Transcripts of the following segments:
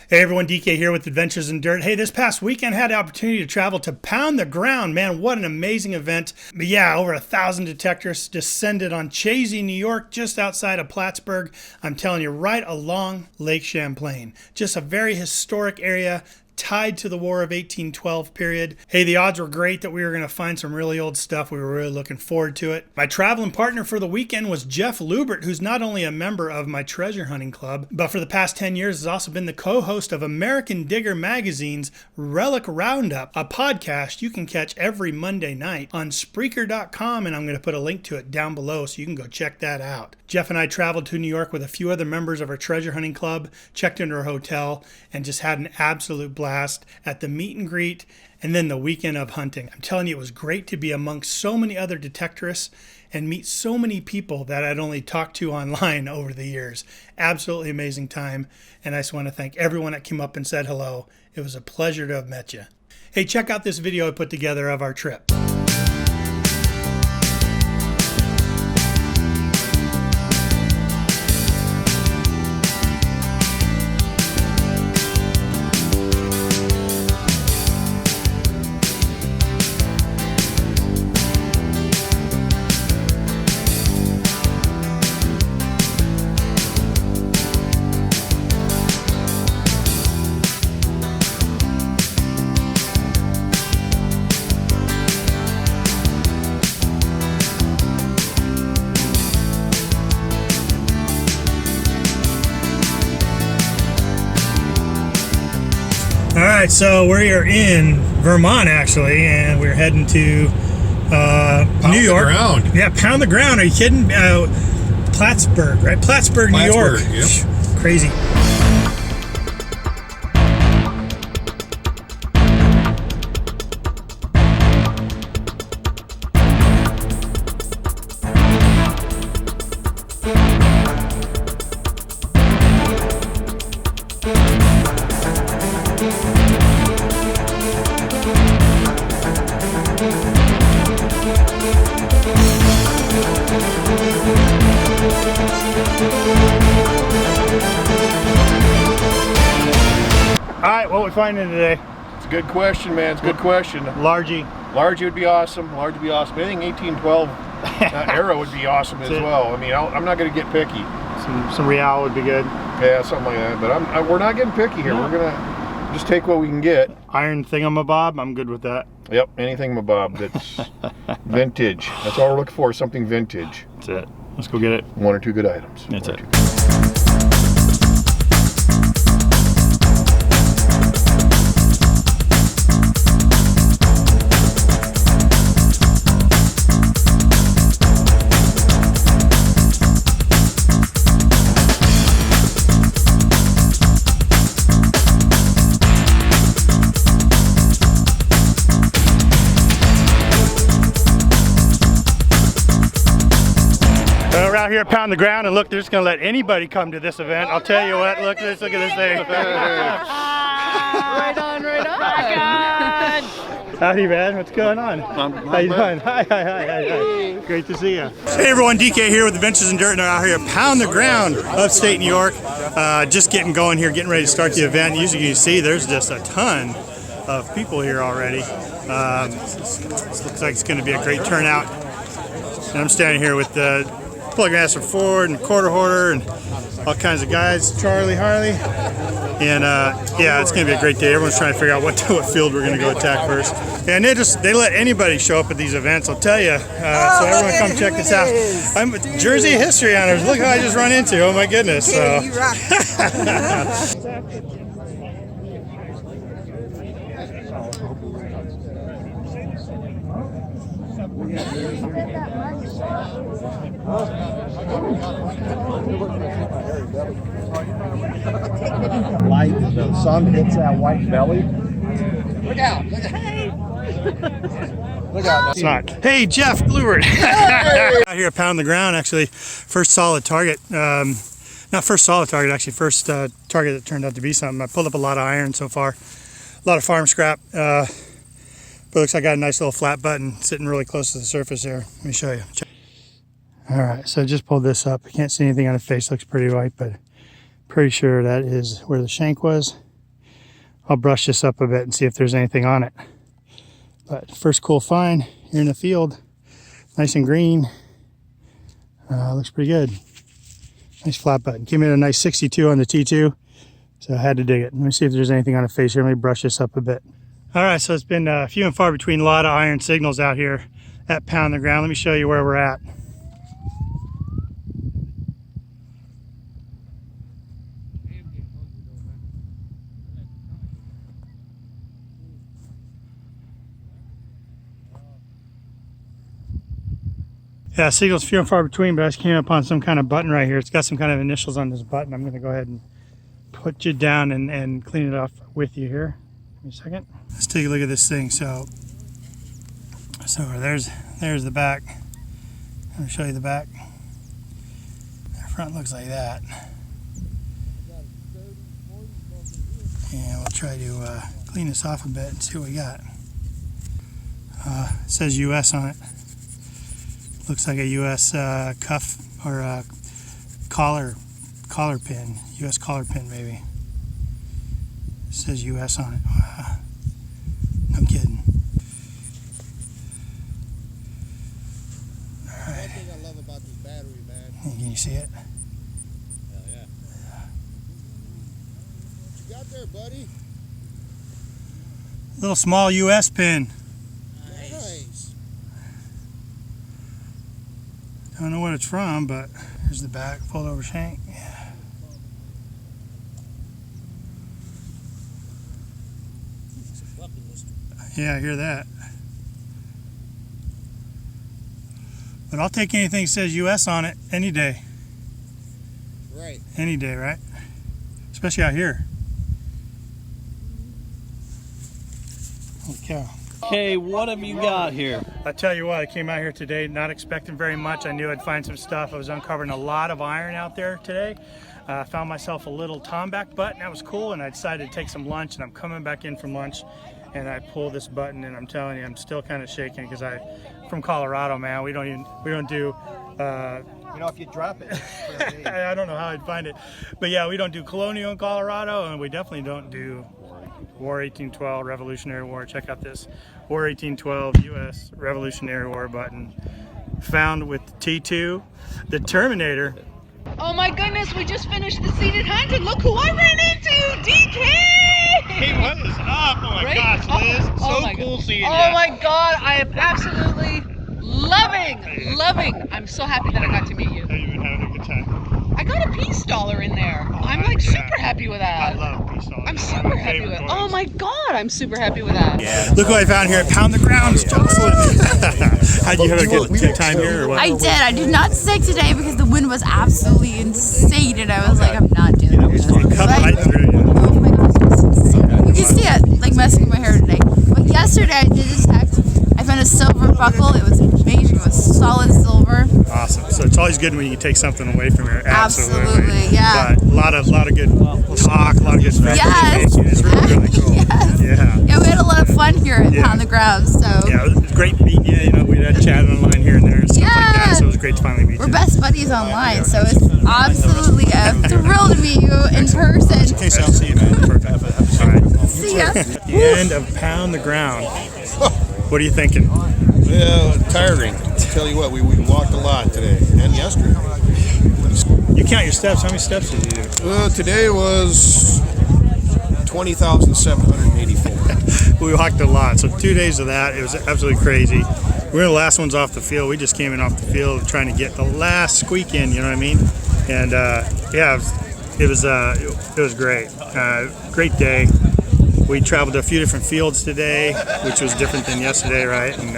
Hey everyone, DK here with Adventures in Dirt. Hey, this past weekend I had the opportunity to travel to Pound the Ground. Man, what an amazing event. But yeah, over 1,000 detectorists descended on Chazy, New York, just outside of Plattsburgh. I'm telling you, right along Lake Champlain. Just a very historic area, tied to the War of 1812 period. Hey, the odds were great that we were going to find some really old stuff. We were really looking forward to it. My traveling partner for the weekend was Jeff Lubert, who's not only a member of my treasure hunting club, but for the past 10 years has also been the co-host of American Digger Magazine's Relic Roundup, a podcast you can catch every Monday night on Spreaker.com, and I'm going to put a link to it down below so you can go check that out. Jeff and I traveled to New York with a few other members of our treasure hunting club, checked into our hotel, and just had an absolute blast at the meet and greet and then the weekend of hunting. I'm telling you, it was great to be amongst so many other detectorists and meet so many people that I'd only talked to online over the years. Absolutely amazing time, and I just want to thank everyone that came up and said hello. It was a pleasure to have met you. Hey, check out this video I put together of our trip. All right, so we are in Vermont actually, and we're heading to New York. Pound the ground. Yeah, Pound the Ground. Are you kidding? Plattsburgh, right? Plattsburgh, New York. Yep. Crazy. All right, what are we finding today? It's a good question, man. It's a good question. Largy. Largy would be awesome. Largy would be awesome. Anything 1812 era would be awesome as well. I mean, I'm not going to get picky. Some real would be good. Yeah, something like that. But we're not getting picky here. No. We're going to just take what we can get. Iron thingamabob, I'm good with that. Yep, anything mabob that's vintage. That's all we're looking for, something vintage. That's it. Let's go get it. One or two good items. That's it. We're out here at Pound the Ground, and look, they're just gonna let anybody come to this event. I'll tell you what, look at this thing. Right on, right on. Howdy, man. What's going on? How you doing? Hi. Great to see you. Hey everyone, DK here with Adventures in Dirt, and we're out here at Pound the Ground, upstate New York. Just getting going here, getting ready to start the event. Usually you see there's just a ton of people here already. Looks like it's gonna be a great turnout. And I'm standing here with Plug Master Ford and Quarter Hoarder and all kinds of guys, Charlie, Harley, and yeah, it's gonna be a great day. Everyone's trying to figure out what field we're gonna go attack first, and they let anybody show up at these events. I'll tell you. So everyone, come check this out. I'm with Jersey History Honors. Look who I just run into. Oh my goodness! So. Light, the sun hits that white belly. Look out! Look out! It's not. Hey, Jeff Lubert. Hey! Out here at Pound the Ground, actually, first solid target. Not first solid target, actually, first target that turned out to be something. I pulled up a lot of iron so far, a lot of farm scrap. But it looks like I got a nice little flat button sitting really close to the surface here. Let me show you. All right, so I just pulled this up. I can't see anything on the face. Looks pretty white, but pretty sure that is where the shank was. I'll brush this up a bit and see if there's anything on it. But first cool find here in the field. Nice and green. Looks pretty good. Nice flat button. Came in a nice 62 on the T2. So I had to dig it. Let me see if there's anything on the face here. Let me brush this up a bit. All right, so it's been few and far between. A lot of iron signals out here at Pound the Ground. Let me show you where we're at. Yeah, signals few and far between, but I just came upon some kind of button right here. It's got some kind of initials on this button. I'm going to go ahead and put you down and clean it off with you here. Give me a second. Let's take a look at this thing. So there's the back. Let me show you the back. The front looks like that. And we'll try to clean this off a bit and see what we got. It says US on it. Looks like a US cuff or a collar pin. US collar pin maybe. It says US on it. No kidding. Alright. One thing I love about this battery, man. Can you see it? Hell yeah. What you got there, buddy? Little small US pin. Nice. Don't know what it's from, but here's the back, fold over shank. Yeah. Yeah, I hear that. But I'll take anything that says US on it any day. Right. Any day, right? Especially out here. Holy cow. Okay, what have you got here? I tell you what, I came out here today not expecting very much. I knew I'd find some stuff. I was uncovering a lot of iron out there today. I found myself a little tomback button. That was cool, and I decided to take some lunch, and I'm coming back in from lunch, and I pull this button, and I'm telling you, I'm still kind of shaking because I'm from Colorado, man. We don't do. You know, if you drop it, I don't know how I'd find it, but yeah, we don't do colonial in Colorado, and we definitely don't do War 1812 Revolutionary War. Check out this War 1812 U.S. Revolutionary War button found with T2, the Terminator. Oh my goodness, we just finished the scene at Hunt and look who I ran into! DK! Hey, what is up? Oh my Right? gosh, Liz. Oh So my cool God. seeing you. Oh my God, I am absolutely loving. I'm so happy that I got to meet you. Have you been having a good time? I got a peace dollar in there. I'm my like God. super happy with I that. love peace dollars. I'm One of super my happy favorite with it. coins. Oh my God, I'm super happy with that. Yeah. Look what I found here at Pound the Ground, Jocelyn. How'd you have a good time here or what? I did. I did not sick today because the wind was absolutely insane, and I was like, I'm not dealing with this. Cut But- right through you. Oh my gosh, it's insane. You can see it like messing with my hair today. But yesterday I did detect. I found a silver buckle. It was amazing. It was solid silver. Awesome. So it's always good when you can take something away from here. Absolutely, yeah. But a lot of good talk, a lot of good stuff. Yes. It's really cool. Yes. Yeah. Yeah, we had a lot of fun here at Yeah. Pound the Ground. So Yeah, it was great meeting you. You know, we had chatted online here and there and stuff like that. Yeah. So it was great to finally meet we're you. best buddies online. So it's absolutely a thrill to meet you in person. Okay, so I'll see you, man. Perfect. All right. See ya. The end of Pound the Ground. What are you thinking? Yeah, tiring. Tell you what, we walked a lot today and yesterday. You count your steps. How many steps did you do? Today was 20,784. We walked a lot. So 2 days of that. It was absolutely crazy. We're the last ones off the field. We just came in off the field trying to get the last squeak in. You know what I mean? And yeah, it was great. Great day. We traveled to a few different fields today, which was different than yesterday, right? And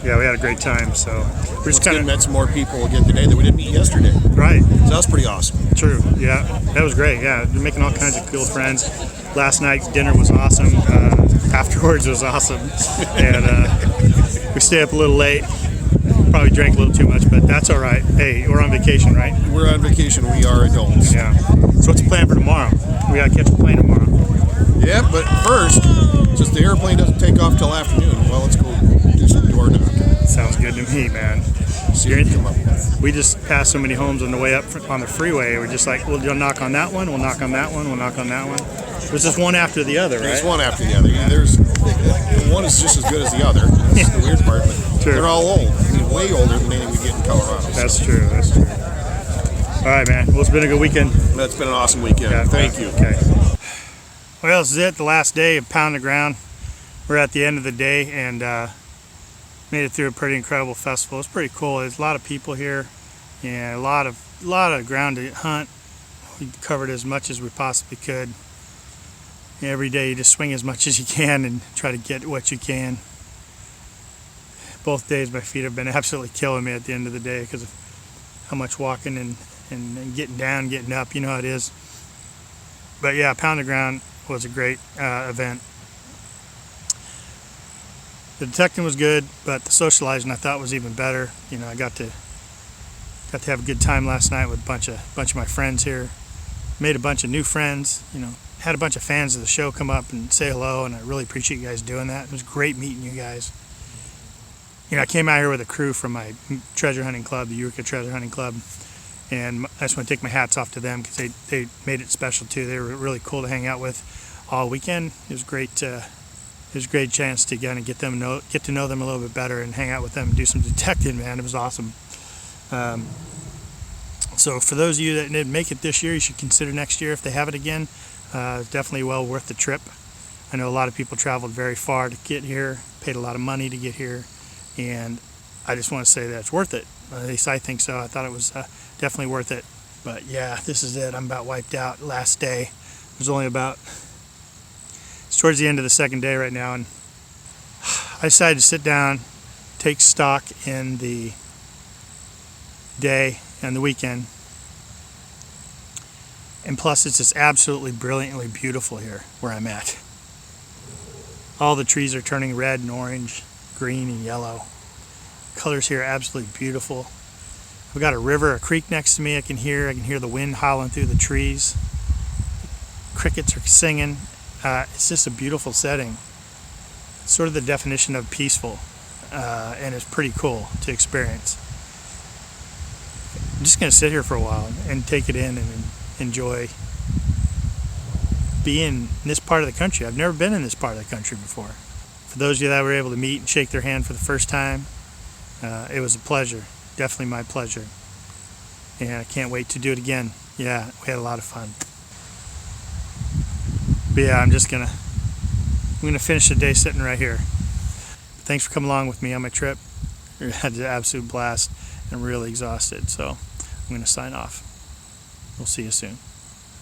yeah, we had a great time. So we're just kind of met some more people again today that we didn't meet yesterday. right. So that was pretty awesome. True. Yeah, that was great. Yeah, we're making all kinds of cool friends. Last night's dinner was awesome. Afterwards was awesome, and we stayed up a little late. Probably drank a little too much, but that's all right. Hey, we're on vacation, right? We're on vacation. We are adults. Yeah. So what's the plan for tomorrow? We gotta catch a plane tomorrow. Yeah, but first, since the airplane doesn't take off till afternoon, well, let's go do some door knocking. Sounds good to me, man. See what we come up with. We just passed so many homes on the way up on the freeway. We're just like, we'll knock on that one, we'll knock on that one, we'll knock on that one. It was just one after the other, right? It's one after the other. There's one is just as good as the other. That's the weird part. But True. they're all old. I mean, way older than anything we get in Colorado. That's true. That's true. All right, man. Well, it's been a good weekend. That's been an awesome weekend. Yeah, Thank you. Okay. Well, this is it. The last day of Pound the Ground. We're at the end of the day and made it through a pretty incredible festival. It's pretty cool. There's a lot of people here and a lot of ground to hunt. We covered as much as we possibly could. Every day you just swing as much as you can and try to get what you can. Both days my feet have been absolutely killing me at the end of the day because of how much walking and getting down, getting up, you know how it is. But yeah, Pound the Ground was a great event. The detecting was good, but the socializing I thought was even better. You know, I got to have a good time last night with a bunch of my friends here. Made a bunch of new friends. You know, had a bunch of fans of the show come up and say hello, and I really appreciate you guys doing that. It was great meeting you guys. You know, I came out here with a crew from my treasure hunting club, the Eureka Treasure Hunting Club, and I just want to take my hats off to them because they made it special too. They were really cool to hang out with all weekend. It was great. It was a great chance to kind of get to know them a little bit better and hang out with them and do some detecting, man. It was awesome. So for those of you that didn't make it this year, you should consider next year if they have it again. Definitely well worth the trip. I know a lot of people traveled very far to get here, paid a lot of money to get here, and I just want to say that it's worth it. At least I think so. I thought it was definitely worth it. But yeah, this is it. I'm about wiped out. Last day. It was only about... It's towards the end of the second day right now, and I decided to sit down, take stock in the day and the weekend. And plus, it's just absolutely brilliantly beautiful here where I'm at. All the trees are turning red and orange, green and yellow. Colors here are absolutely beautiful. I've got a river, a creek next to me I can hear the wind howling through the trees. Crickets are singing. It's just a beautiful setting. It's sort of the definition of peaceful, and it's pretty cool to experience. I'm just going to sit here for a while and take it in and enjoy being in this part of the country. I've never been in this part of the country before. For those of you that were able to meet and shake their hand for the first time, it was a pleasure. Definitely my pleasure. And I can't wait to do it again. Yeah, we had a lot of fun. But yeah, I'm gonna finish the day sitting right here. Thanks for coming along with me on my trip. I had an absolute blast. I'm really exhausted, so I'm gonna sign off. We'll see you soon.